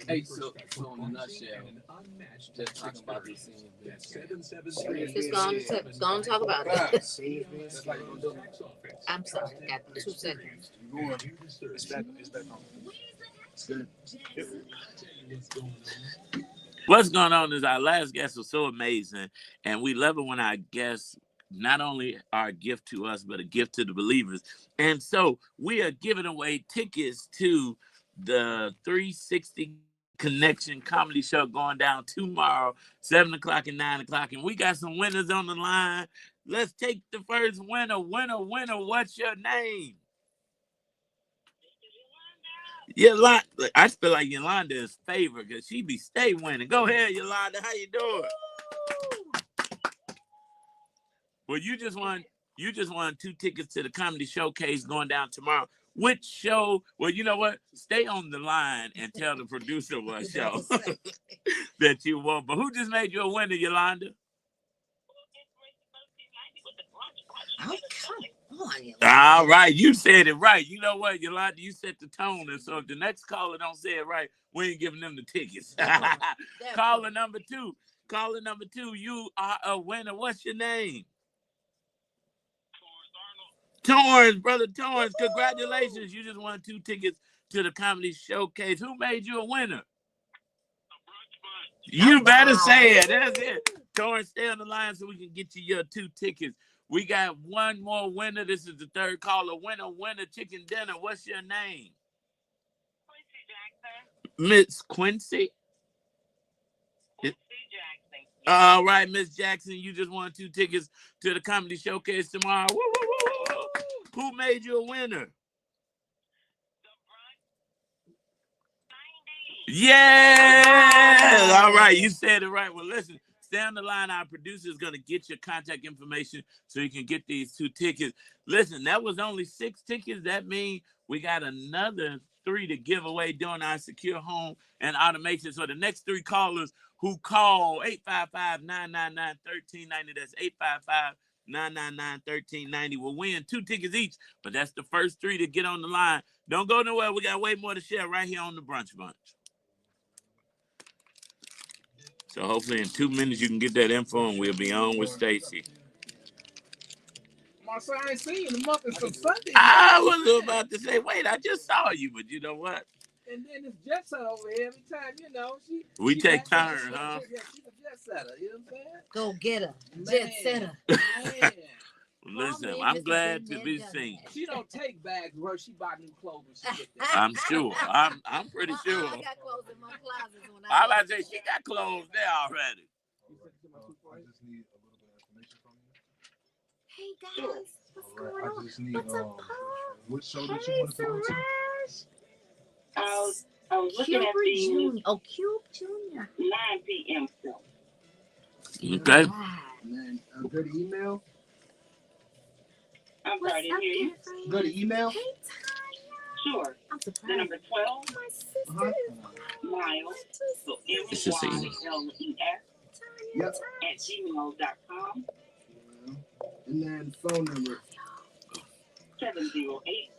Hey, so in a nutshell, just talking about this scene. Just go on talk about it. I'm sorry, I got 2 seconds. What's going on is our last guest was so amazing, and we love it when our guests not only are a gift to us, but a gift to the believers. And so we are giving away tickets to the 360 Connection comedy show going down tomorrow, 7 o'clock and 9 o'clock. And we got some winners on the line. Let's take the first winner. Winner. What's your name? Yolanda. I feel like Yolanda is favored because she be stay winning. Go ahead, Yolanda. How you doing? Well, you just won 2 tickets to the comedy showcase going down tomorrow. Which show? Well, you know what? Stay on the line and tell the producer what show that you won. But who just made you a winner, Yolanda? Oh, come on, Yolanda. All right, you said it right. You know what, Yolanda? You set the tone, and so if the next caller don't say it right, we ain't giving them the tickets. Caller number two. You are a winner. What's your name? Torrance, brother Torrance, congratulations. You just won 2 tickets to the comedy showcase. Who made you a winner? You better say it. That's it. Torrance, stay on the line so we can get you your 2 tickets. We got one more winner. This is the third caller. Winner, chicken dinner. What's your name? Miss Quincy? All right, Miss Jackson, you just won 2 tickets to the comedy showcase tomorrow. Woo, woo, woo, woo. Who made you a winner? Yeah! All right, you said it right. Well, listen, stay on the line. Our producer is going to get your contact information so you can get these 2 tickets. Listen, that was only 6 tickets. That means we got another 3 to give away during our secure home and automation. So the next 3 callers who call 855-999-1390, that's 855-999-1390, will win 2 tickets each. But that's the first 3 to get on the line. Don't go nowhere. We got way more to share right here on the Brunch Bunch. So hopefully in 2 minutes you can get that info and we'll be on with Stacy. Marcel, I ain't seen you in a month. It's some Sunday. I was about to say, wait, I just saw you, but you know what? And then this jet setter over here, every time, we take turns, huh? Yeah, she's a jet setter, you know what I'm saying? Go get her. Jet setter. Man. Listen, I'm glad to be seen. She don't take bags where she buy new clothes when she get there. I'm sure. I'm pretty sure. I got clothes in my closet when I about to say she got clothes there already. I just need a little bit of information from you. Hey guys, what's going on? I just need What's up, Paul? what show that you want to go to? I was looking at the Junior. Oh, Cube Junior. 9 p.m. show. Okay. Man, go to email. I'm sorry, I didn't hear you. Go to email. Hey, Tanya. Sure. I'm surprised. The number 12, My sister. Miles, so It's just an MYLES Yep. at gmail.com. And then phone number. 708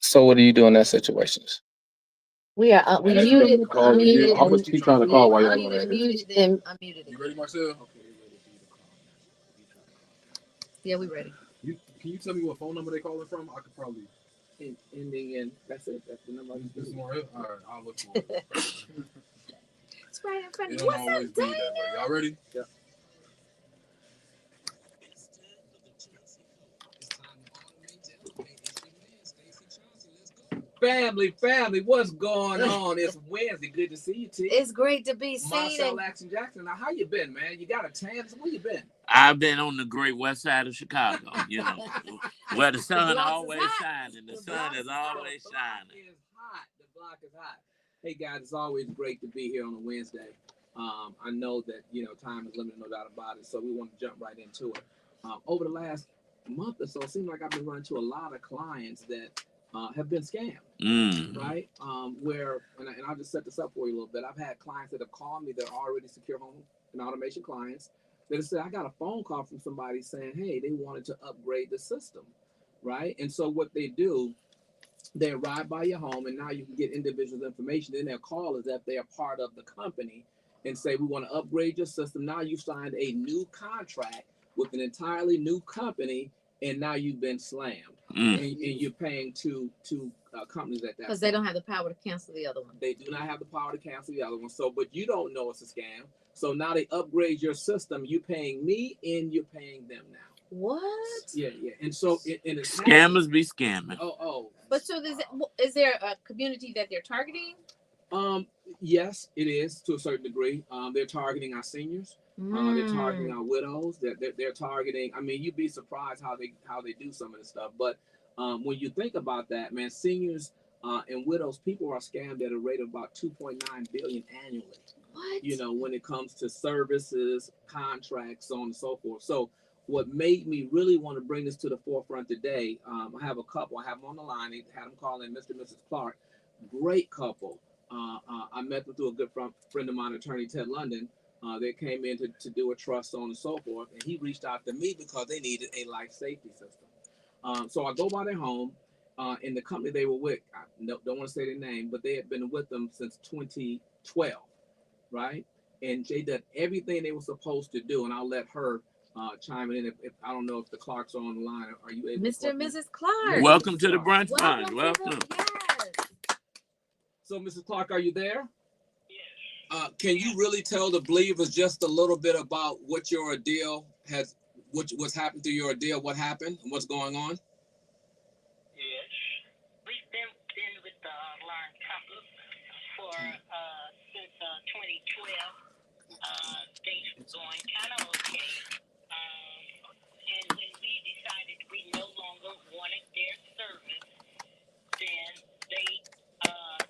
So what do you do in that situations? We are we That's muted, the call. unmuted, I'm gonna keep trying to call while y'all on unmuted, that. muted, then unmuted You again. ready, Marcel? Yeah, we ready. Can you tell me what phone number they calling from? I could probably. Ending in, that's it. That's the number. This one right here? All right, I'll look for it. It's right in front It of don't you. What's always up, be Dana? that way. Y'all ready? Yeah. Family, what's going on? It's Wednesday. Good to see you, T. It's great to be seen. Marcel Action Jackson. Now, how you been, man? You got a tan? Where you been? I've been on the great west side of Chicago, you know, where the sun block is always hot. shining. The sun is always shining. The block is hot. The block is hot. Hey, guys, it's always great to be here on a Wednesday. I know that, time is limited, no doubt about it, so we want to jump right into it. Over the last month or so, it seems like I've been running to a lot of clients that have been scammed, right? And I'll just set this up for you a little bit. I've had clients that have called me that are already secure home and automation clients that have said, I got a phone call from somebody saying, hey, they wanted to upgrade the system, right? And so what they do, they arrive by your home, and now you can get individual information. Then they'll call as if they are part of the company and say, we want to upgrade your system. Now you signed a new contract with an entirely new company, and now you've been slammed. And you're paying two companies at that because they don't have the power to cancel the other one. They do not have the power to cancel the other one. So, but you don't know it's a scam. So now they upgrade your system. You're paying me, and you're paying them now. What? Yeah. And so Scammers be scamming. Oh. But so is there a community that they're targeting? Yes, it is to a certain degree. They're targeting our seniors. They're targeting our widows. They're targeting. I mean, you'd be surprised how they do some of this stuff. But when you think about that, man, seniors and widows, people are scammed at a rate of about 2.9 billion annually. What? When it comes to services, contracts, so on and so forth. So what made me really want to bring this to the forefront today, I have a couple. I have them on the line. They had them call in Mr. and Mrs. Clark. Great couple. I met them through a good friend of mine, attorney Ted London. They came in to do a trust, so on and so forth. And he reached out to me because they needed a life safety system. So I go by their home. In the company they were with, I don't want to say their name, but they had been with them since 2012, right? And they did everything they were supposed to do. And I'll let her chime in. If I don't know if the Clarks are on the line. Are you able? Mr. and Mrs. Clark. Welcome to the Brunch Fund. Welcome. Yes. So, Mrs. Clark, are you there? Yes. Can you really tell the believers just a little bit about what your ordeal has, what's happened to your ordeal, what happened, and what's going on? Yes. We've been with the line couple for since 2012. Things were going kind of okay. And when we decided we no longer wanted their service, then they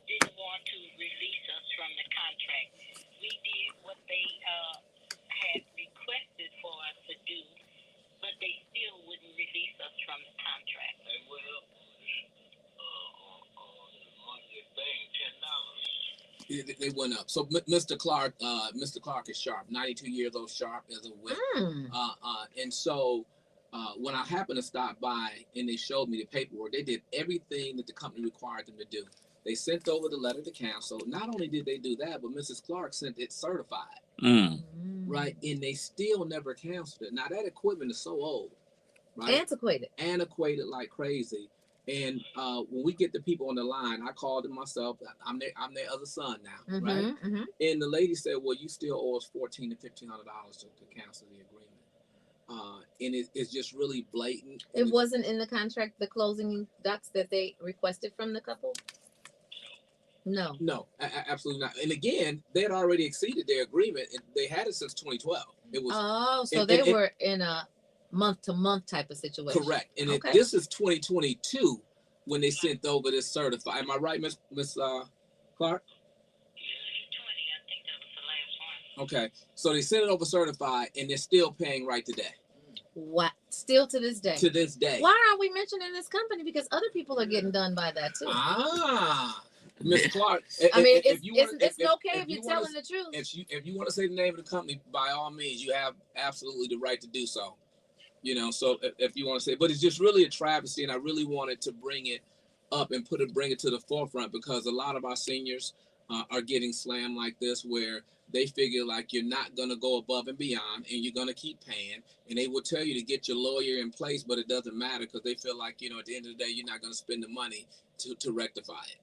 didn't want to release us from the contract. We did what they had requested for us to do, but they still wouldn't release us from the contract. They went up on the monthly thing, $10. They went up. So Mr. Clark is sharp, 92 years old, sharp as a whip. And so when I happened to stop by and they showed me the paperwork, they did everything that the company required them to do. They sent over the letter to cancel. Not only did they do that, but Mrs. Clark sent it certified, right? And they still never canceled it. Now that equipment is so old, right? Antiquated like crazy. And when we get the people on the line, I called them myself. I'm their other son now, right? And the lady said, "Well, you still owe us $1,400 to $1,500 to cancel the agreement." And it's just really blatant. It wasn't in the contract, the closing docs that they requested from the couple? No, absolutely not. And again, they had already exceeded their agreement. They had it since 2012. It was they were in a month-to-month type of situation. Correct. And this is 2022 when they sent over this certified. Am I right, Miss Clark? Okay, so they sent it over certified, and they're still paying right today. What? Still to this day? To this day. Why aren't we mentioning this company? Because other people are getting done by that too. Mr. Clark. It's okay if you're telling the truth. If you want to say the name of the company, by all means, you have absolutely the right to do so. So if you want to say, but it's just really a travesty, and I really wanted to bring it up and bring it to the forefront, because a lot of our seniors are getting slammed like this, where they figure like you're not going to go above and beyond and you're going to keep paying, and they will tell you to get your lawyer in place, but it doesn't matter because they feel like, at the end of the day, you're not going to spend the money to rectify it.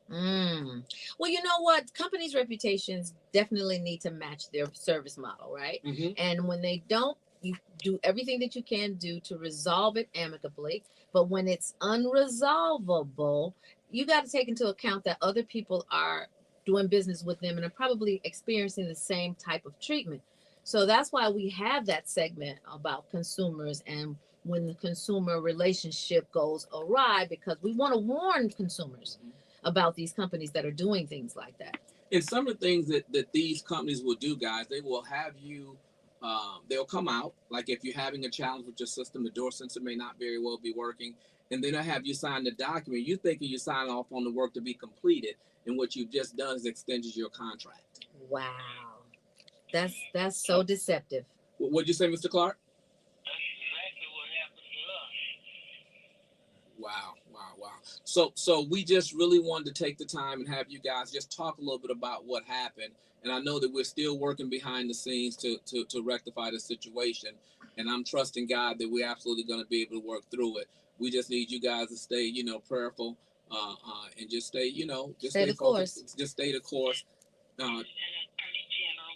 Well, you know what? Companies' reputations definitely need to match their service model, right? Mm-hmm. And when they don't, you do everything that you can do to resolve it amicably. But when it's unresolvable, you got to take into account that other people are doing business with them and are probably experiencing the same type of treatment. So that's why we have that segment about consumers and when the consumer relationship goes awry, because we want to warn consumers about these companies that are doing things like that. And some of the things that these companies will do, guys, they will have you, they'll come out, like if you're having a challenge with your system, the door sensor may not very well be working, and then they'll have you sign the document. You thinking you sign off on the work to be completed, and what you've just done is extended your contract. Wow. That's so deceptive. What'd you say, Mr. Clark? That's exactly what happened to us. Wow. So we just really wanted to take the time and have you guys just talk a little bit about what happened. And I know that we're still working behind the scenes to rectify the situation. And I'm trusting God that we're absolutely going to be able to work through it. We just need you guys to stay, prayerful, and just stay, just stay the focused. course. Just stay the course. And Attorney General,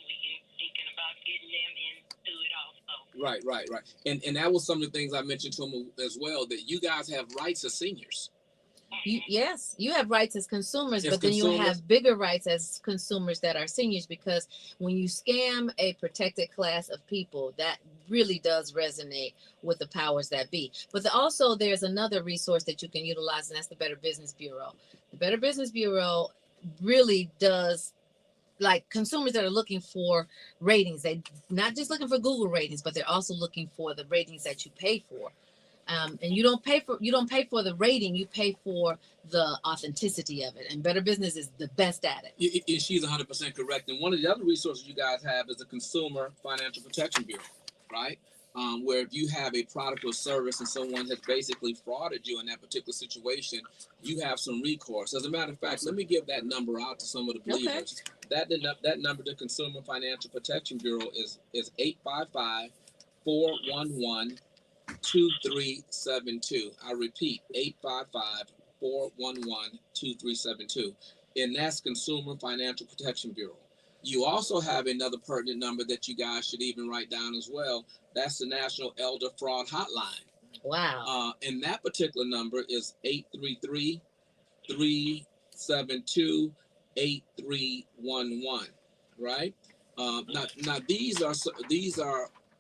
we can thinking about getting them into it also. Right. And that was some of the things I mentioned to him as well, that you guys have rights as seniors. Yes, you have rights as consumers, As but then consumers, you have bigger rights as consumers that are seniors, because when you scam a protected class of people, that really does resonate with the powers that be. But also there's another resource that you can utilize, and that's the Better Business Bureau. The Better Business Bureau really does, like, consumers that are looking for ratings, they not just looking for Google ratings, but they're also looking for the ratings that you pay for. And you don't pay for the rating, you pay for the authenticity of it. And Better Business is the best at it. And she's 100% correct. And one of the other resources you guys have is the Consumer Financial Protection Bureau, right? Where if you have a product or service and someone has basically frauded you in that particular situation, you have some recourse. As a matter of fact, let me give that number out to some of the believers. Okay. That number, the Consumer Financial Protection Bureau, is 855-411-2372. I repeat, 855-411-2372. And that's Consumer Financial Protection Bureau. You also have another pertinent number that you guys should even write down as well. That's the National Elder Fraud Hotline. Wow. And that particular number is 833-372-8311. Right? Now these are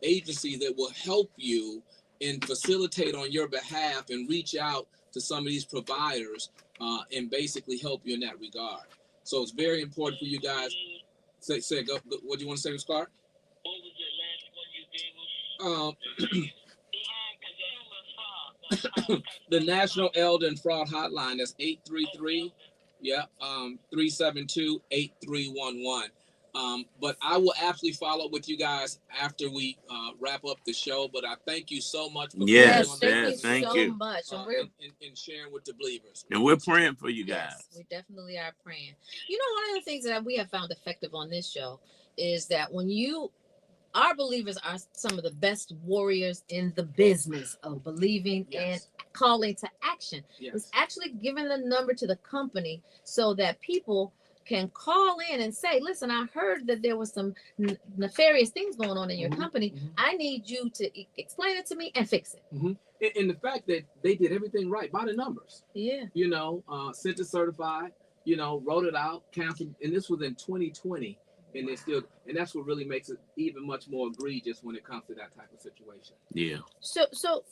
agencies that will help you and facilitate on your behalf and reach out to some of these providers and basically help you in that regard. So it's very important for you guys. Say go. What do you want to say, Ms. Clark? What was the last one you gave us? The National Elder and Fraud Hotline. That's 372-8311. But I will absolutely follow up with you guys after we wrap up the show. But I thank you so much for thank you so much. And sharing with the believers. And we're praying for you guys. Yes, we definitely are praying. One of the things that we have found effective on this show is that our believers are some of the best warriors in the business of believing and calling to action. Yes. It's actually giving the number to the company so that people can call in and say, listen, I heard that there was some nefarious things going on in your company. I need you to explain it to me and fix it. And the fact that they did everything right by the numbers. Yeah. Sent it certified, wrote it out, canceled. And this was in 2020. And that's what really makes it even much more egregious when it comes to that type of situation. Yeah. So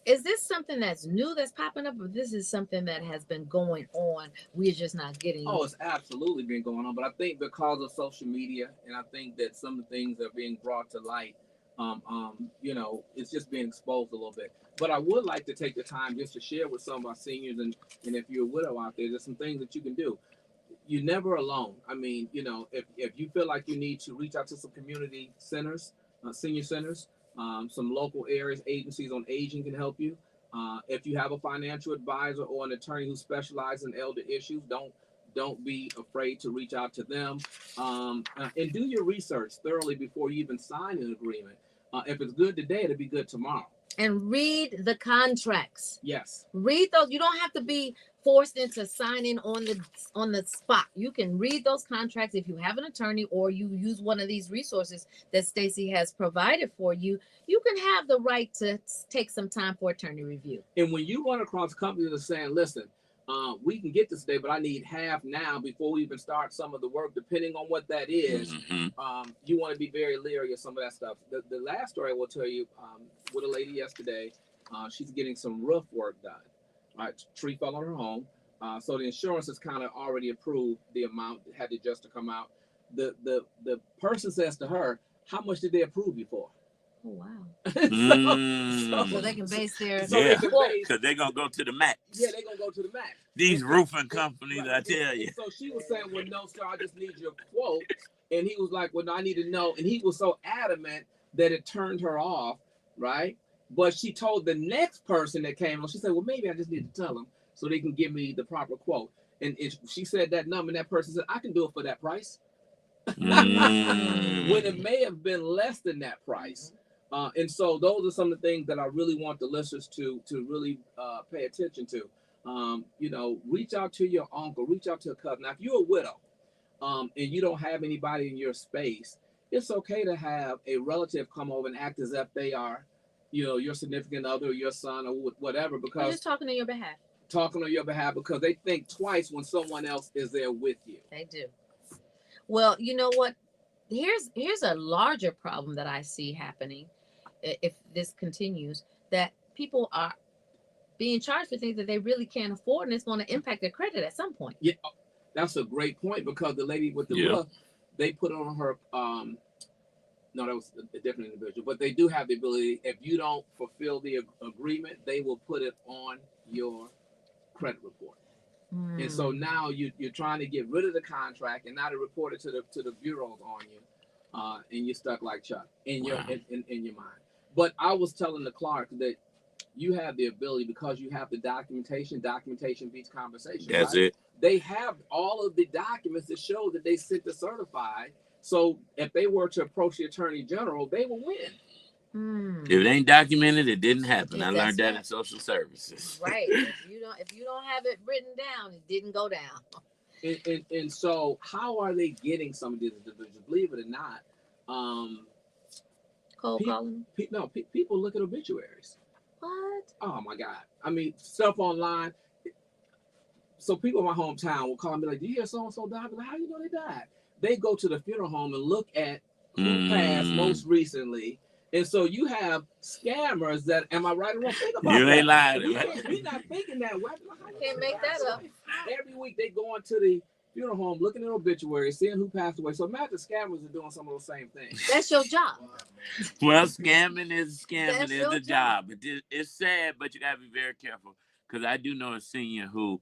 is this something that's new that's popping up, or this is something that has been going on? We're just not getting. Oh, it's absolutely been going on, but I think because of social media, and I think that some of the things are being brought to light, it's just being exposed a little bit. But I would like to take the time just to share with some of our seniors, and if you're a widow out there, there's some things that you can do. You're never alone. I mean, if you feel like you need to reach out to some community centers, senior centers, some local areas, agencies on aging can help you. If you have a financial advisor or an attorney who specializes in elder issues, don't be afraid to reach out to them, and do your research thoroughly before you even sign an agreement. If it's good today, it'll be good tomorrow. And read the contracts. Yes. Read those. You don't have to be forced into signing on the spot. You can read those contracts if you have an attorney or you use one of these resources that Stacy has provided for you. You can have the right to take some time for attorney review. And when you run across companies that are saying, listen, we can get this today, but I need half now before we even start some of the work, depending on what that is, you want to be very leery of some of that stuff. The last story I will tell you, with a lady yesterday, she's getting some roof work done. Right, tree fell on her home. So the insurance has kind of already approved the amount, had the adjuster come out. The person says to her, how much did they approve you for? Oh, wow. so they can base their... because they're going to go to the max. Yeah, they're going to go to the max. These roofing companies, right. I tell you. So she was saying, well, no, sir, I just need your quote. And he was like, well, no, I need to know. And he was so adamant that it turned her off, right? But she told the next person that came on, she said, well, maybe I just need to tell them so they can give me the proper quote. And she said that number, and that person said, I can do it for that price. When it may have been less than that price. And so those are some of the things that I really want the listeners to really pay attention to. Reach out to your uncle, reach out to a cousin. Now, if you're a widow and you don't have anybody in your space, it's okay to have a relative come over and act as if they are, your significant other, or your son, or whatever, because we're just talking on your behalf. Talking on your behalf because they think twice when someone else is there with you. They do. Well, you know what? Here's a larger problem that I see happening if this continues, that people are being charged for things that they really can't afford, and it's going to impact their credit at some point. Yeah, that's a great point, because the lady with the roof, they put on her no, that was a different individual, but they do have the ability, if you don't fulfill the agreement, they will put it on your credit report. And so now you're trying to get rid of the contract, and now to report it to the bureaus on you, and you're stuck like Chuck in your mind. But I was telling the clerk that you have the ability, because you have the documentation beats conversation. That's right? it. They have all of the documents that show that they sent the certified. So if they were to approach the attorney general, they will win. If it ain't documented, it didn't happen. I learned that in social services. Right. If you don't have it written down, it didn't go down. And so how are they getting some of these individuals? Believe it or not, cold calling? People look at obituaries. What? Oh my God. I mean, stuff online. So people in my hometown will call me like, do you hear so-and-so died? Like, how do you know they died? They go to the funeral home and look at who passed most recently. And so you have scammers that, am I right or wrong? Think about you that. ain't lying. We're not thinking that way. Can't make that up. Every week they go into the funeral home, looking at obituaries, seeing who passed away. So imagine scammers are doing some of those same things. That's your job. Well, scamming is a job. It's sad, but you gotta be very careful. Because I do know a senior who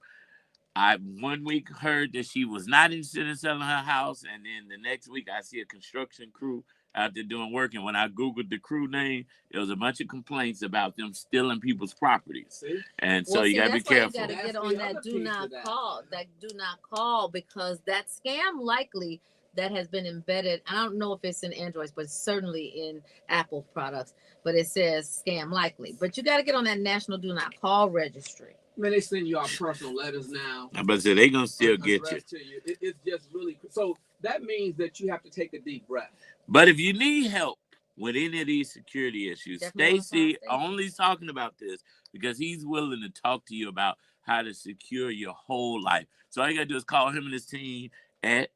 I one week heard that she was not interested in selling her house, and then the next week I see a construction crew out there doing work, and when I Googled the crew name, there was a bunch of complaints about them stealing people's properties. See? And so you gotta be careful. You gotta get on that do not call. That do not call, because that scam likely that has been embedded. I don't know if it's in Androids, but certainly in Apple products. But it says scam likely. But you gotta get on that national do not call registry. Man, they send you out personal letters now. I'm about to say, they gonna still get you. It's just really, so that means that you have to take a deep breath. But if you need help with any of these security issues, Stacy only talking about this because he's willing to talk to you about how to secure your whole life. So all you gotta do is call him and his team at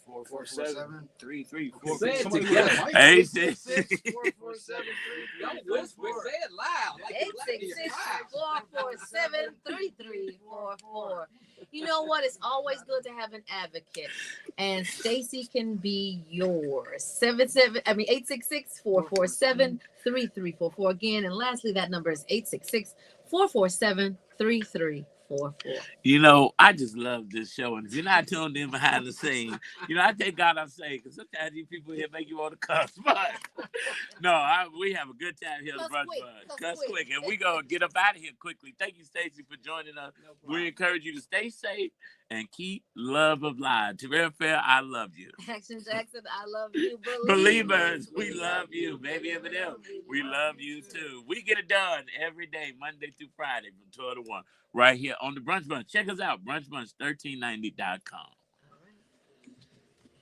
866-447-3344. Say it together. 866-447-3344. Don't whisper, say it loud. 866-447-3344. You know what? It's always good to have an advocate, and Stacy can be yours. 866-447-3344 again. And lastly, that number is 866-447-3344. You know, I just love this show. And if you're not tuned in behind the scenes, I thank God I'm saying, because sometimes these people here make you want to cuss. But No, we have a good time here at the Brunch Bunch. Cuss quick. And we going to get up out of here quickly. Thank you, Stacey, for joining us. No problem. We encourage you to stay safe and keep love alive. Terrell Fair, I love you. Action Jackson, I love you. Believers, we love you. Baby Eminem, we love you too. We get it done every day, Monday through Friday from 12 to 1, right here on the Brunch Bunch. Check us out, brunchbunch1390.com.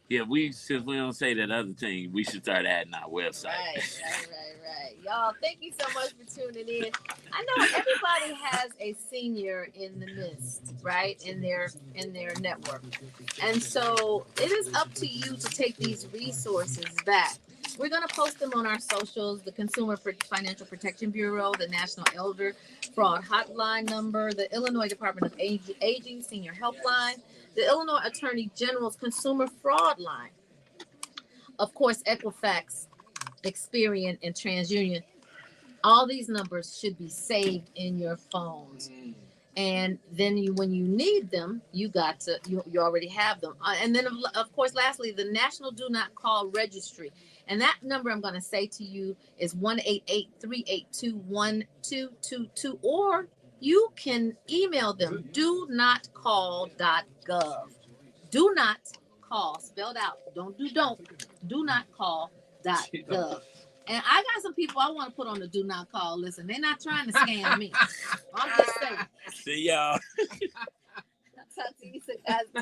Yeah, since we don't say that other thing, we should start adding our website. Right. Y'all, thank you so much for tuning in. I know everybody has a senior in the midst, right? In their network. And so it is up to you to take these resources back. We're going to post them on our socials, the Consumer Financial Protection Bureau, the National Elder Fraud Hotline number, the Illinois Department of Aging Senior Helpline, the Illinois Attorney General's Consumer Fraud Line. Of course, Equifax, Experian, and TransUnion. All these numbers should be saved in your phones. And then when you need them, you already have them. And then, of course, lastly, the National Do Not Call Registry. And that number I'm going to say to you is 1-888-382-1222, or you can email them, donotcall.gov. Do not call, spelled out. Don't. Do not call.gov. And I got some people I want to put on the do not call list, and they're not trying to scam me. I'm just saying. See y'all. I'll talk to you guys.